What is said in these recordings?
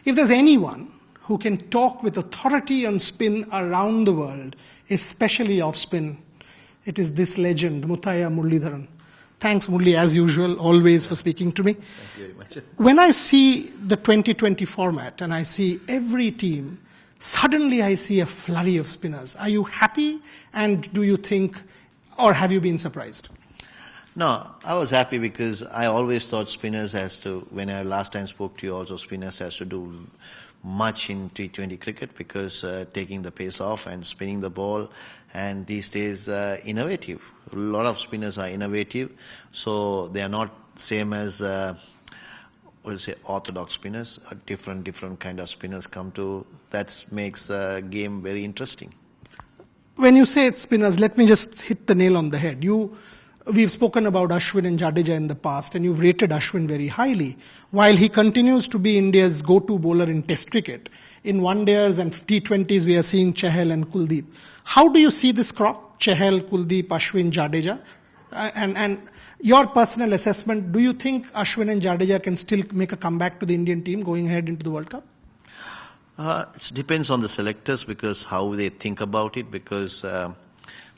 If there's anyone who can talk with authority on spin around the world, especially off spin, it is this legend, Muttiah Muralitharan. Thanks, Murli, as usual, always for speaking to me. Thank you very much. When I see the 2020 format and I see every team, suddenly I see a flurry of spinners. Are you happy? And do you think, or have you been surprised? No, I was happy because I always thought spinners has to, when I last time spoke to you also, spinners has to do much in T20 cricket because taking the pace off and spinning the ball, and these days innovative. A lot of spinners are innovative, so they are not same as we'll say orthodox spinners. Different kind of spinners come to, that makes game very interesting. When you say it's spinners, let me just hit the nail on the head. We've spoken about Ashwin and Jadeja in the past, and you've rated Ashwin very highly. While he continues to be India's go-to bowler in Test cricket, in one-dayers and T20s we are seeing Chahal and Kuldeep. How do you see this crop, Chahal, Kuldeep, Ashwin, Jadeja? And your personal assessment, do you think Ashwin and Jadeja can still make a comeback to the Indian team going ahead into the World Cup? It depends on the selectors because how they think about it, because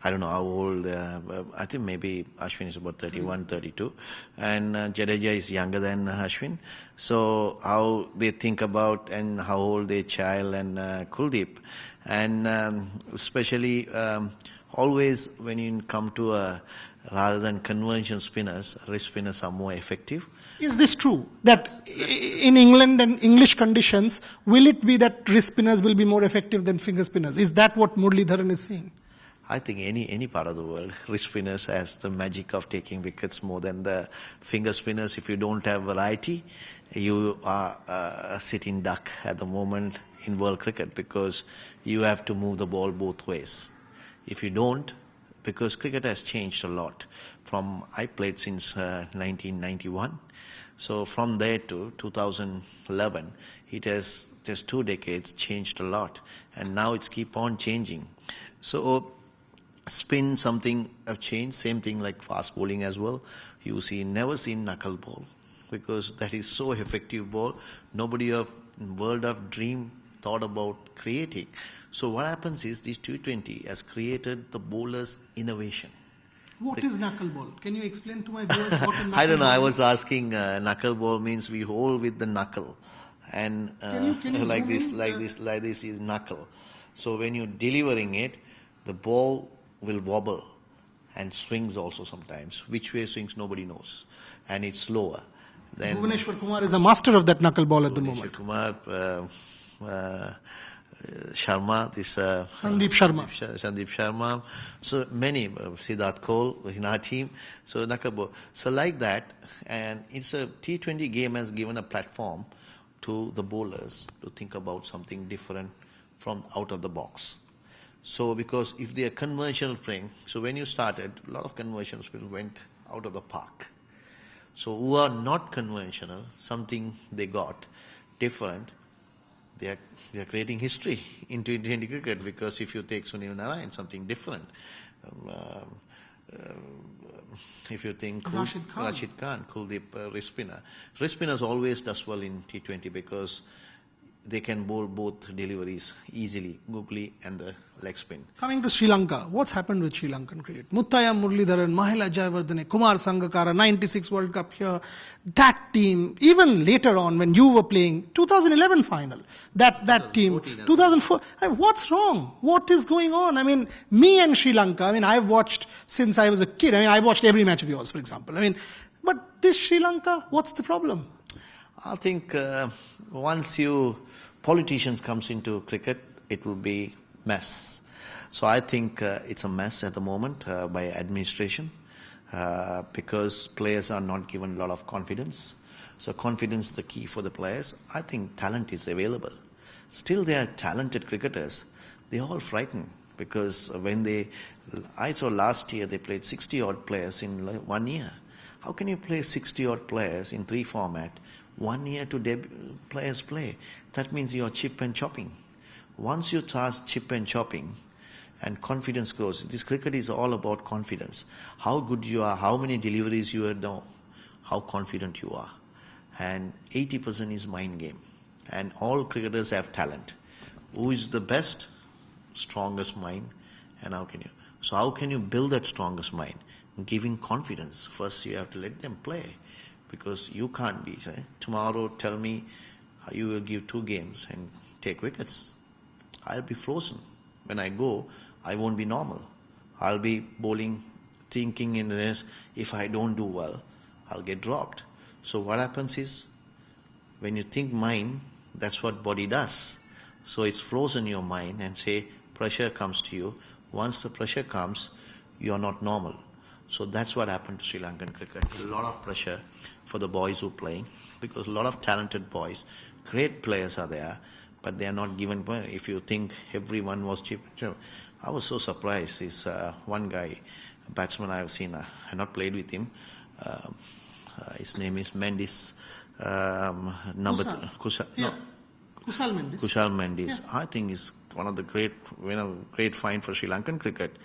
I don't know how old, I think maybe Ashwin is about 31, 32, and Jadeja is younger than Ashwin. So how they think about and how old their child and Kuldeep. And especially always when you come to rather than conventional spinners, wrist spinners are more effective. Is this true? That in England and English conditions, will it be that wrist spinners will be more effective than finger spinners? Is that what Muralitharan is saying? I think any part of the world, wrist spinners has the magic of taking wickets more than the finger spinners. If you don't have variety, you are a sitting duck at the moment in world cricket because you have to move the ball both ways. If you don't, because cricket has changed a lot. I played since 1991. So from there to 2011, there's 2 decades, changed a lot. And now it's keep on changing. So spin, something have changed, same thing like fast bowling as well. Never seen knuckle ball because that is so effective ball. Nobody of world of dream thought about creating. So what happens is this T20 has created the bowler's innovation. What is knuckle ball? Can you explain to my viewers what a knuckle I don't know, ball I was asking, knuckle ball means we hold with the knuckle. And can you like this is knuckle. So when you're delivering it, the ball will wobble and swings also sometimes. Which way swings, nobody knows. And it's slower. Then Bhuvaneshwar Kumar is a master of that knuckle ball at the moment. Kumar, Sharma, Sandeep Sharma. So many, Siddharth Cole in our team. So knuckle ball. So like that, and it's a T20 game has given a platform to the bowlers to think about something different from out of the box. So because if they are conventional playing, so when you started, a lot of conventional people went out of the park. So who are not conventional, something they got different, they are creating history in T20 cricket because if you take Sunil Narayan, something different. If you think Rashid Khan, Kuldeep, wrist spinner. Wrist spinners always does well in T20 because they can bowl both deliveries easily, googly and the leg spin. Coming to Sri Lanka, what's happened with Sri Lankan cricket? Muttiah Muralitharan, Mahela Jayawardene, Kumar Sangakkara, 96 World Cup here. That team, even later on when you were playing, 2011 final, that team, 2004. What's wrong? What is going on? I mean, me and Sri Lanka, I've watched since I was a kid. I've watched every match of yours, for example. But this Sri Lanka, what's the problem? I think once politicians comes into cricket, it will be mess. So I think it's a mess at the moment by administration because players are not given a lot of confidence. So confidence is the key for the players. I think talent is available. Still they are talented cricketers. They're all frightened because I saw last year they played 60 odd players in 1 year. How can you play 60 odd players in 3 formats? 1 year to players play. That means you're chip and chopping. Once you start chip and chopping and confidence goes, this cricket is all about confidence. How good you are, how many deliveries you know, how confident you are. And 80% is mind game. And all cricketers have talent. Who is the best? Strongest mind. And how can you build that strongest mind? Giving confidence. First you have to let them play. Because you can't be, say, tomorrow tell me you will give 2 games and take wickets. I'll be frozen. When I go, I won't be normal. I'll be bowling, thinking in this, if I don't do well, I'll get dropped. So what happens is, when you think mind, that's what body does. So it's frozen your mind and say, pressure comes to you. Once the pressure comes, you are not normal. So that's what happened to Sri Lankan cricket. A lot of pressure for the boys who are playing, because a lot of talented boys, great players are there, but they are not given. If you think everyone was cheap, I was so surprised. This one guy, a batsman I have seen, I have not played with him. His name is Mendes. Kushal. Yeah. Kushal Mendes. Kushal Mendes. Yeah. I think is one of the great find for Sri Lankan cricket.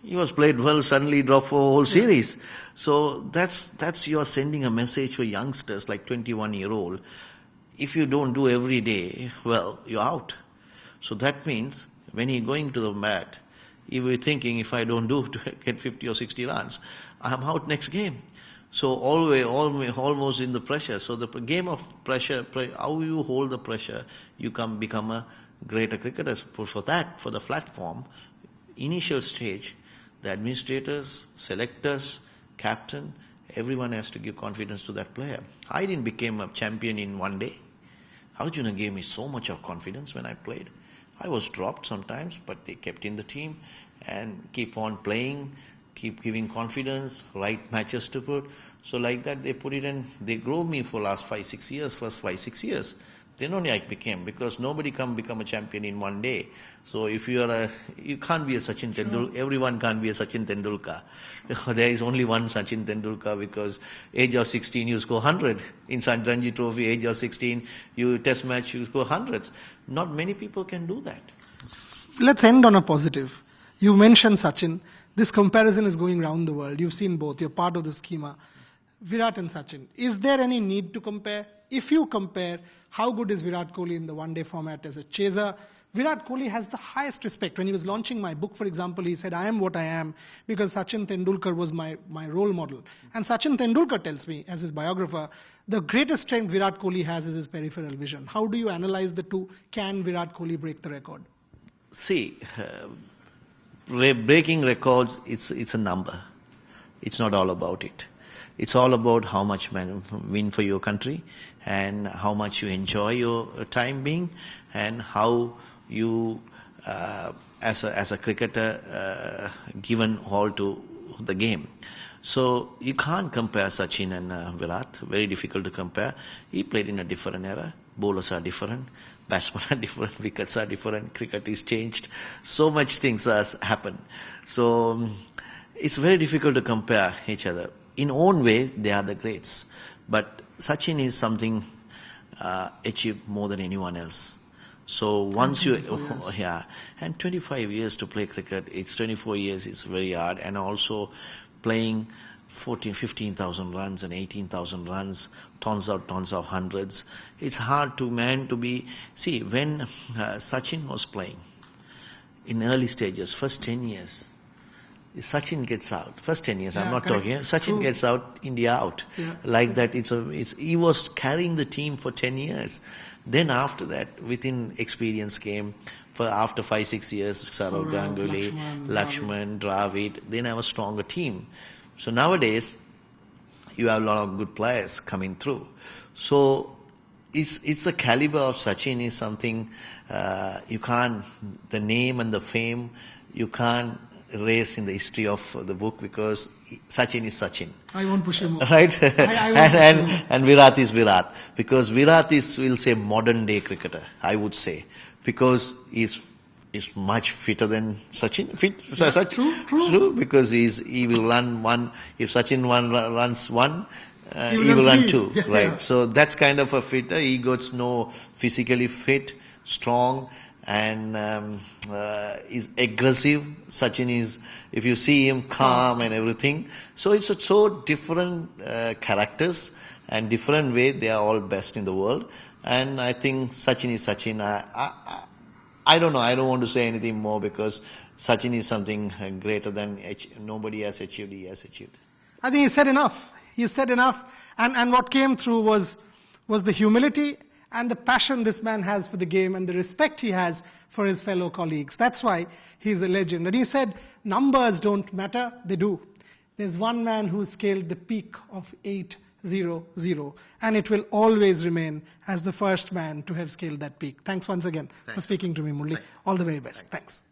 He was played well, suddenly dropped for a whole series. So that's you're sending a message for youngsters like 21-year-old. If you don't do every day, well, you're out. So that means when he's going to the mat, he will be thinking, if I don't do to get 50 or 60 runs, I'm out next game. So almost in the pressure. So the game of pressure, how you hold the pressure, you become a greater cricketer. For that, for the platform, initial stage, the administrators, selectors, captain, everyone has to give confidence to that player. I didn't become a champion in one day. Arjuna gave me so much of confidence when I played. I was dropped sometimes, but they kept in the team and keep on playing, keep giving confidence, right matches to put. So like that they put it in, they grew me for last 5-6 years, first 5-6 years. Then only I became, because nobody can become a champion in one day. So if you can't be a Sachin Tendulkar, everyone can't be a Sachin Tendulkar. There is only one Sachin Tendulkar, because age of 16 you score 100. In Ranji Trophy, age of 16, you test match, you score hundreds. Not many people can do that. Let's end on a positive. You mentioned Sachin. This comparison is going around the world. You've seen both. You're part of the schema. Virat and Sachin. Is there any need to compare? If you compare, how good is Virat Kohli in the one-day format as a chaser? Virat Kohli has the highest respect. When he was launching my book, for example, he said, I am what I am because Sachin Tendulkar was my role model. And Sachin Tendulkar tells me, as his biographer, the greatest strength Virat Kohli has is his peripheral vision. How do you analyze the two? Can Virat Kohli break the record? See, breaking records, it's a number. It's not all about it. It's all about how much you win for your country and how much you enjoy your time being and how you, as a cricketer, given all to the game. So you can't compare Sachin and Virat. Very difficult to compare. He played in a different era. Bowlers are different. Batsmen are different. Wickets are different. Cricket is changed. So much things has happened. So it's very difficult to compare each other. In own way, they are the greats. But Sachin is something achieved more than anyone else. So once and 25 years to play cricket, it's 24 years, it's very hard. And also playing 15,000 runs and 18,000 runs, tons of hundreds. It's hard to be. See, when Sachin was playing, in early stages, first 10 years, Sachin gets out. First 10 years, I'm not talking. Sachin gets out, India out. Yeah. Like that, he was carrying the team for 10 years. Then after that, within experience came, after 5-6 years, Saurav Ganguly, Lakshman, Dravid, then have a stronger team. So nowadays, you have a lot of good players coming through. So it's the caliber of Sachin is something you can't, the name and the fame, you can't erase in the history of the book, because Sachin is Sachin. I won't push him. Right? And Virat is Virat. Because Virat is, we'll say, modern day cricketer, I would say. Because he's much fitter than Sachin. True. Because he will run one. If Sachin runs one, he will run two. Yeah, right. Yeah. So that's kind of a fitter. He gets physically fit, strong, and is aggressive. Sachin is, if you see him, calm and everything. So it's so different characters and different way. They are all best in the world. And I think Sachin is Sachin. I don't know. I don't want to say anything more because Sachin is something greater than nobody has achieved. He has achieved. I think he said enough. He said enough. And what came through was the humility and the passion this man has for the game and the respect he has for his fellow colleagues. That's why he's a legend. And he said, numbers don't matter, they do. There's one man who scaled the peak of 800, and it will always remain as the first man to have scaled that peak. Thanks once again for speaking to me, Murli. All the very best. Thanks.